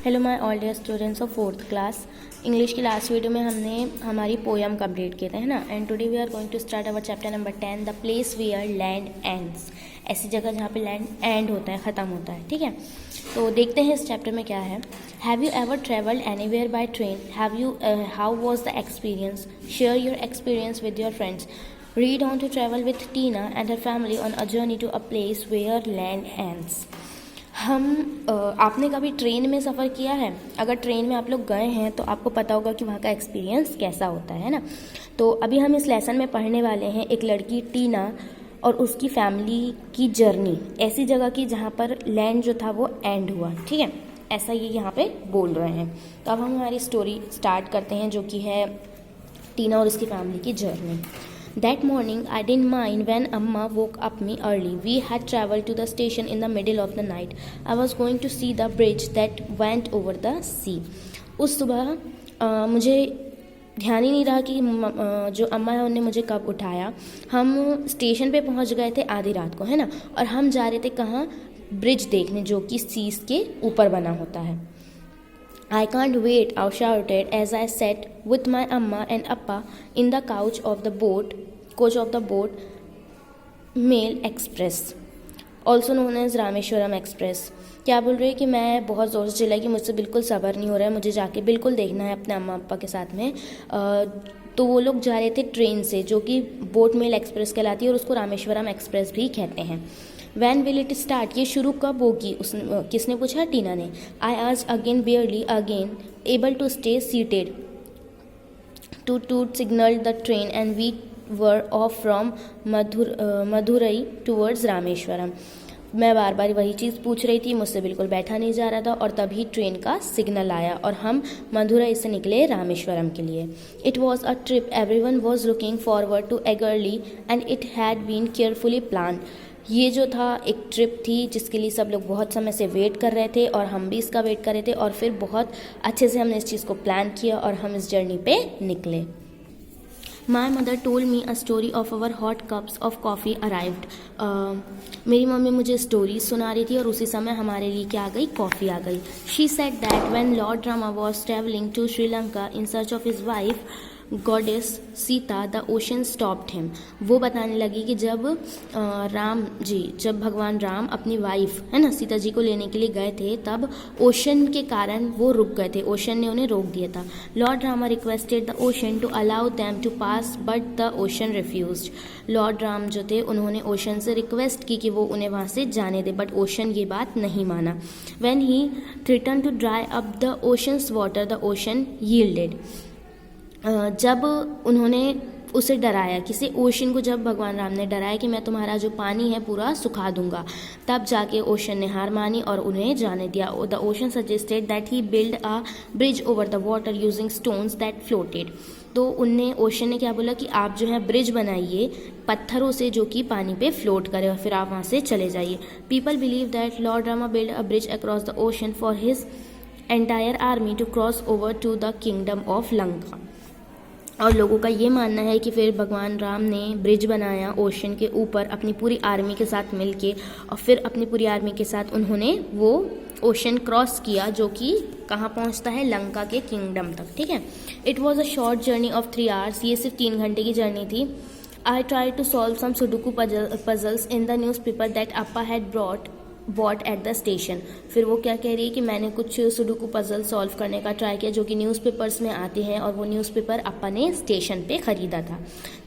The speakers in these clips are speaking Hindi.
Hello my all dear students of 4th class. English की लास्ट वीडियो में हमने हमारी पोयम कंप्लीट किए थे, है ना। And today we are going to start our chapter number 10, the place where land ends. ऐसी जगह जहाँ पे लैंड एंड होता है, ख़त्म होता है, ठीक है। तो देखते हैं इस चैप्टर में क्या है। Have you ever travelled anywhere by train? Have you how was the experience? Share your experience with your friends. Read on to travel with Tina and her family on a journey to a place where land ends. आपने कभी ट्रेन में सफ़र किया है? अगर ट्रेन में आप लोग गए हैं तो आपको पता होगा कि वहाँ का एक्सपीरियंस कैसा होता है ना। तो अभी हम इस लेसन में पढ़ने वाले हैं एक लड़की टीना और उसकी फैमिली की जर्नी, ऐसी जगह की जहाँ पर लैंड जो था वो एंड हुआ, ठीक है। ऐसा ये यहाँ पे बोल रहे हैं। तो अब हम हमारी स्टोरी स्टार्ट करते हैं, जो कि है टीना और उसकी फैमिली की journey. That morning, I didn't mind when Amma woke up me early. We had traveled to the station in the middle of the night. I was going to see the bridge that went over the sea. उस सुबह मुझे ध्यान ही नहीं रहा कि जो अम्मा है उन्होंने मुझे कब उठाया। हम स्टेशन पे पहुंच गए थे आधी रात को, है ना। और हम जा रहे थे कहाँ? ब्रिज देखने, जो कि सीस के ऊपर बना होता है। I can't wait, I shouted as I sat with my Amma and Appa in the coach of the boat, Mail Express, also known as Rameswaram express. क्या बोल रही है कि मैं बहुत ज़ोर से चिल्लाई कि मुझसे बिल्कुल सब्र नहीं हो रहा है, मुझे जाके बिल्कुल देखना है अपने अम्मा पापा के साथ में। तो वो लोग जा रहे थे ट्रेन से, जो कि बोट मेल एक्सप्रेस कहलाती है और उसको रामेश्वरम एक्सप्रेस भी कहते हैं। When will it start? ये शुरू कब होगी? किसने पूछा? टीना ने। I asked again, barely again able to stay seated. Toot signaled the train and we were off from Madurai towards Rameswaram. मैं बार बार वही चीज़ पूछ रही थी, मुझसे बिल्कुल बैठा नहीं जा रहा था और तभी ट्रेन का सिग्नल आया और हम मधुरई से निकले रामेश्वरम के लिए। It was a trip everyone was looking forward to eagerly and it had been carefully plan. ये जो था एक ट्रिप थी जिसके लिए सब लोग बहुत समय से वेट कर रहे थे और हम भी इसका वेट कर रहे थे, और फिर बहुत अच्छे से हमने इस चीज़ को प्लान किया और हम इस जर्नी पे निकले। My mother told me a story of our hot cups of coffee arrived. मेरी मम्मी मुझे स्टोरी सुना रही थी और उसी समय हमारे लिए क्या आ गई? कॉफ़ी आ गई। She said that when Lord Rama was travelling to Sri Lanka in search of his wife goddess Sita, the ocean stopped him. वो बताने लगी कि जब भगवान राम अपनी वाइफ, है ना, सीता जी को लेने के लिए गए थे, तब ओशन के कारण वो रुक गए थे, ओशन ने उन्हें रोक दिया था। Lord Rama requested the ocean to allow them to pass but the ocean refused. Lord Ram जो थे उन्होंने ओशन से रिक्वेस्ट की कि वो उन्हें वहाँ से जाने दे, बट ओशन ये बात नहीं माना। When he threaten to dry up the ocean's water, the ocean yielded. जब उन्होंने उसे डराया, किसी ओशन को जब भगवान राम ने डराया कि मैं तुम्हारा जो पानी है पूरा सुखा दूंगा, तब जाके ओशन ने हार मानी और उन्हें जाने दिया। The ocean suggested that he build a bridge over the water using stones that floated. तो ओशन ने क्या बोला कि आप जो है ब्रिज बनाइए पत्थरों से जो कि पानी पे फ्लोट करे और फिर आप वहाँ से चले जाइए। People believe that Lord Rama build a bridge across the ocean for his entire army to cross over to the kingdom of Lanka. और लोगों का ये मानना है कि फिर भगवान राम ने ब्रिज बनाया ओशन के ऊपर अपनी पूरी आर्मी के साथ मिलके, और फिर अपनी पूरी आर्मी के साथ उन्होंने वो ओशन क्रॉस किया, जो कि कहाँ पहुँचता है? लंका के किंगडम तक, ठीक है। It was a short journey of 3 hours. ये सिर्फ 3 घंटे की जर्नी थी। I try to solve some sudoku puzzles in the newspaper that Appa had bought at the station. फिर वो क्या कह रही है कि मैंने कुछ सुडोकू पजल सॉल्व करने का ट्राई किया जो कि न्यूज़पेपर्स में आते हैं, और वो न्यूज़पेपर अप्पा ने स्टेशन पे खरीदा था।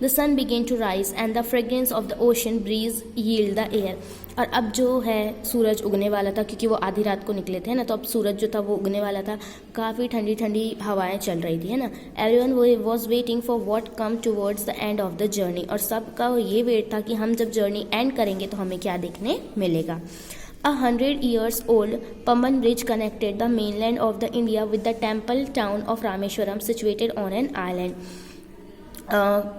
The sun began to rise and the fragrance of the ocean breeze yield the air. और अब जो है सूरज उगने वाला था, क्योंकि वो आधी रात को निकले थे ना, तो अब सूरज जो था वो उगने वाला था। काफ़ी ठंडी ठंडी हवाएं चल रही थी, है ना। Everyone was waiting for what come towards the end of the journey. और सबका ये वेट था कि हम जब जर्नी एंड करेंगे तो हमें क्या देखने मिलेगा। 100 years old Pamban Bridge connected the mainland of the India with the temple town of Rameshwaram situated on an island.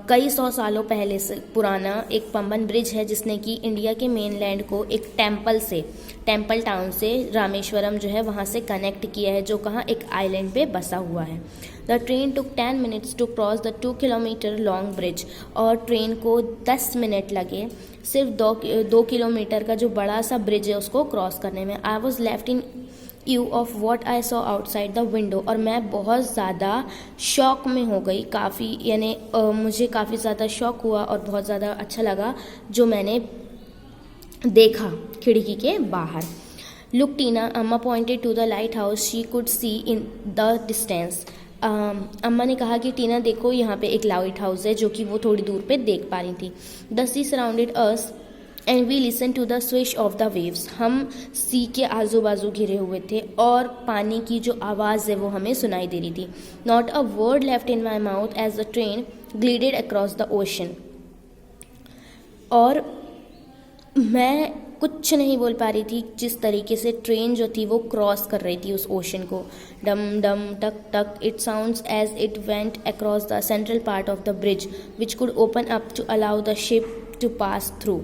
कई 100 सालों पहले से पुराना एक पंबन ब्रिज है जिसने कि इंडिया के मेनलैंड को एक टेम्पल टाउन से रामेश्वरम जो है वहाँ से कनेक्ट किया है, जो कहाँ? एक आइलैंड पे बसा हुआ है। The train took 10 minutes to cross the 2 kilometre long bridge. और ट्रेन को 10 मिनट लगे सिर्फ 2 किलोमीटर का जो बड़ा सा ब्रिज है उसको क्रॉस करने में। I was left in you of what I saw outside the window, और मैं बहुत ज़्यादा शॉक में हो गई, काफ़ी यानी मुझे काफ़ी ज़्यादा शॉक हुआ और बहुत ज़्यादा अच्छा लगा जो मैंने देखा खिड़की के बाहर। Look Tina, Amma pointed to the lighthouse she could see in the distance. Amma ने कहा कि टीना देखो यहाँ पे एक लाइट हाउस है जो कि वो थोड़ी दूर पे देख पा रही थी। The sea surrounded us and we listen to the swish of the waves, हम सी के आजू बाजू घिरे हुए थे और पानी की जो आवाज़ है वो हमें सुनाई दे रही थी। Not a word left in my mouth as the train glided across the ocean, और मैं कुछ नहीं बोल पा रही थी जिस तरीके से ट्रेन जो थी वो क्रॉस कर रही थी उस ओशन को। डम डम टक टक it sounds as it went across the central part of the bridge which could open up to allow the ship to pass through.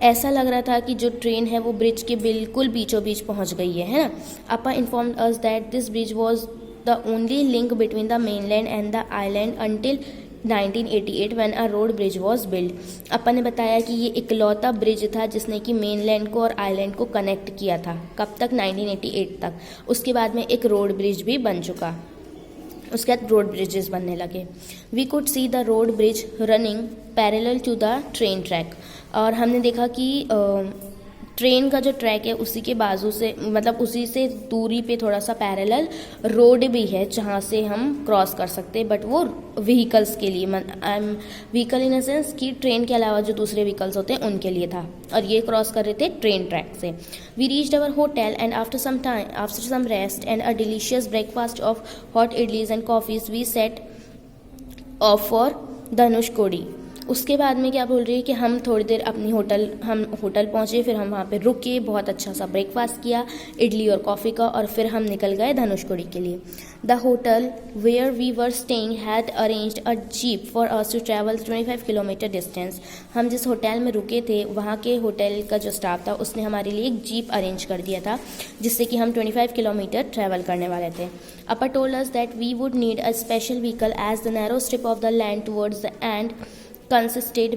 ऐसा लग रहा था कि जो ट्रेन है वो ब्रिज के बिल्कुल बीचों बीच पहुंच गई है ना। अपा informed us that this bridge was the only link between the mainland and the island until 1988 when a road bridge was built। अपा ने बताया कि ये इकलौता ब्रिज था जिसने कि मेनलैंड को और आइलैंड को कनेक्ट किया था। कब तक? 1988 तक। उसके बाद में एक रोड ब्रिज भी बन चुका, उसके बाद रोड ब्रिजेस बनने लगे। We could see the road bridge running parallel to the train track, और हमने देखा कि ट्रेन का जो ट्रैक है उसी के बाजू से, मतलब उसी से दूरी पे थोड़ा सा पैरेलल रोड भी है जहाँ से हम क्रॉस कर सकते हैं, बट वो व्हीकल्स के लिए, व्हीकल इन अ सेंस कि ट्रेन के अलावा जो दूसरे व्हीकल्स होते हैं उनके लिए था, और ये क्रॉस कर रहे थे ट्रेन ट्रैक से। We reached our hotel and after some rest and a delicious breakfast of hot idlis and coffees we set off for Dhanushkodi. उसके बाद में क्या बोल रही है कि हम थोड़ी देर हम होटल पहुँचे, फिर हम वहाँ पे रुके, बहुत अच्छा सा ब्रेकफास्ट किया इडली और कॉफ़ी का, और फिर हम निकल गए धनुषकोडी के लिए। The hotel where we were staying had arranged a jeep for us to travel 25 kilometre distance. हम जिस होटल में रुके थे वहाँ के होटल का जो स्टाफ था उसने हमारे लिए एक जीप अरेंज कर दिया था जिससे कि हम 25 किलोमीटर ट्रैवल करने वाले थे। Appa told us that we would need a special vehicle as the narrow strip of the land towards the end consisted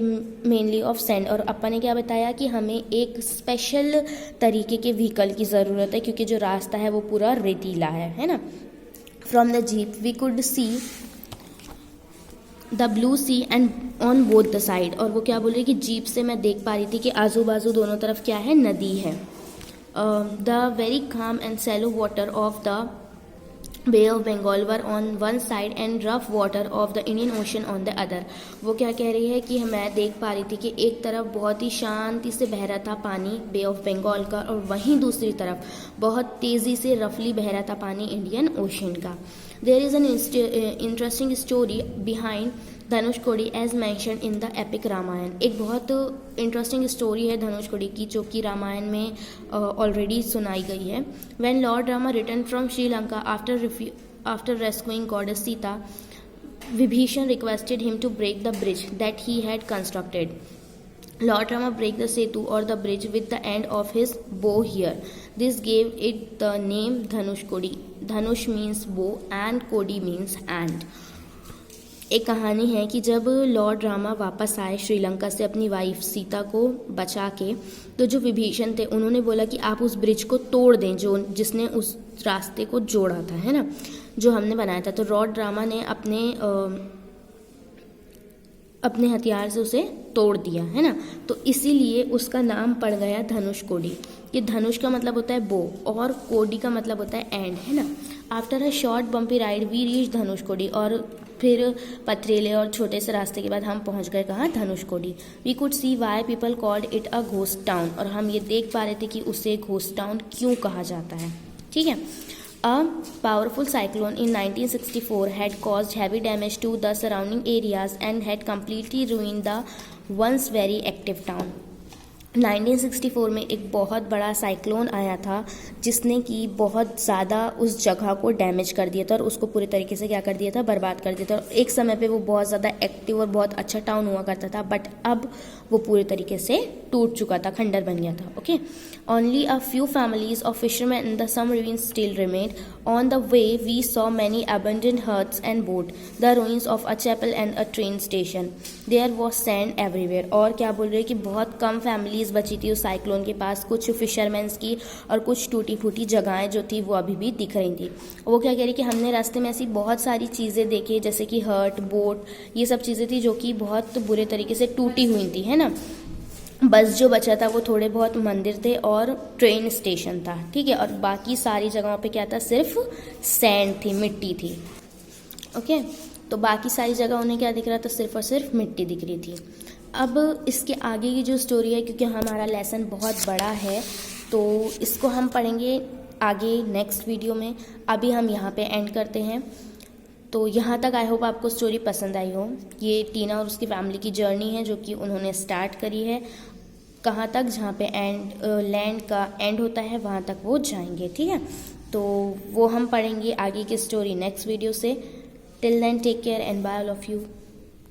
mainly of sand, और अपा ने क्या बताया कि हमें एक स्पेशल तरीके के व्हीकल की ज़रूरत है क्योंकि जो रास्ता है वो पूरा रेतीला है ना। From the jeep we could see the blue sea and on both the side, और वो क्या बोल रही है कि जीप से मैं देख पा रही थी कि आजू बाजू दोनों तरफ क्या है, नदी है। The very calm and shallow water of the Bay of Bengal were on one side and rough water of the Indian Ocean on the other। वो क्या कह रही है कि मैं देख पा रही थी कि एक तरफ बहुत ही शांति से बह रहा था पानी बे ऑफ बंगाल का, और वहीं दूसरी तरफ बहुत तेज़ी से रफली बह रहा था पानी इंडियन ओशन का। There is an interesting story behind Dhanushkodi as mention in the epic Ramayana. एक बहुत इंटरेस्टिंग स्टोरी है धनुषकोडी की जो कि रामायण में ऑलरेडी सुनाई गई है। When Lord Rama return from Sri Lanka after rescuing goddess Sita, Vibhishan requested him to break the bridge that he had constructed. Lord Rama break the setu or the bridge with the end of his bow here. This gave it the name Dhanushkodi. Dhanush means bow and Kodi means hand. एक कहानी है कि जब लॉर्ड रामा वापस आए श्रीलंका से अपनी वाइफ सीता को बचा के, तो जो विभीषण थे उन्होंने बोला कि आप उस ब्रिज को तोड़ दें जो जिसने उस रास्ते को जोड़ा था, है ना, जो हमने बनाया था। तो लॉर्ड रामा ने अपने हथियार से उसे तोड़ दिया, है ना, तो इसीलिए उसका नाम पड़ गया धनुषकोडी। कि धनुष का मतलब होता है बो और कोडी का मतलब होता है एंड, है ना। After a short bumpy ride we reach Dhanushkodi, और फिर पथरीले और छोटे से रास्ते के बाद हम पहुंच गए कहाँ, Dhanushkodi. We could see why people called it a ghost town, और हम ये देख पा रहे थे कि उसे घोस्ट टाउन क्यों कहा जाता है, ठीक है। A powerful cyclone in 1964 had caused heavy damage to the surrounding areas and had completely ruined the once very active town. 1964 में एक बहुत बड़ा साइक्लोन आया था जिसने कि बहुत ज़्यादा उस जगह को डैमेज कर दिया था और उसको पूरी तरीके से क्या कर दिया था, बर्बाद कर दिया था। और एक समय पे वो बहुत ज़्यादा एक्टिव और बहुत अच्छा टाउन हुआ करता था, बट अब वो पूरी तरीके से टूट चुका था, खंडर बन गया था। Okay, only a few families of fisherman in the some ruins still remained. On the way we saw many abandoned huts and boat, the ruins of a chapel and a train station. There was sand everywhere. और क्या बोल रहे हैं कि बहुत कम फैमिलीज चीज़ बची थी उस साइक्लोन के पास, कुछ फिशरमैन्स की और कुछ टूटी फूटी जगहें जो थी वो अभी भी दिख रही थी। वो क्या कह रही कि हमने रास्ते में ऐसी बहुत सारी चीज़ें देखी, जैसे कि हट, बोट, ये सब चीज़ें थी जो कि बहुत बुरे तरीके से टूटी हुई थी, है ना। बस जो बचा था वो थोड़े बहुत मंदिर थे और ट्रेन स्टेशन था, ठीक है। और बाकी सारी जगहों पे क्या था, सिर्फ सैंड थी, मिट्टी थी। ओके, तो बाकी सारी जगह उन्हें क्या दिख रहा था, सिर्फ और सिर्फ मिट्टी दिख रही थी। अब इसके आगे की जो स्टोरी है, क्योंकि हमारा लेसन बहुत बड़ा है तो इसको हम पढ़ेंगे आगे नेक्स्ट वीडियो में। अभी हम यहाँ पे एंड करते हैं। तो यहाँ तक आई होप आपको स्टोरी पसंद आई हो। ये टीना और उसकी फैमिली की जर्नी है जो कि उन्होंने स्टार्ट करी है। कहाँ तक, जहाँ पे लैंड का एंड होता है वहाँ तक वो जाएंगे, ठीक है। तो वो हम पढ़ेंगे आगे की स्टोरी नेक्स्ट वीडियो से। Till then take care and bye all of you.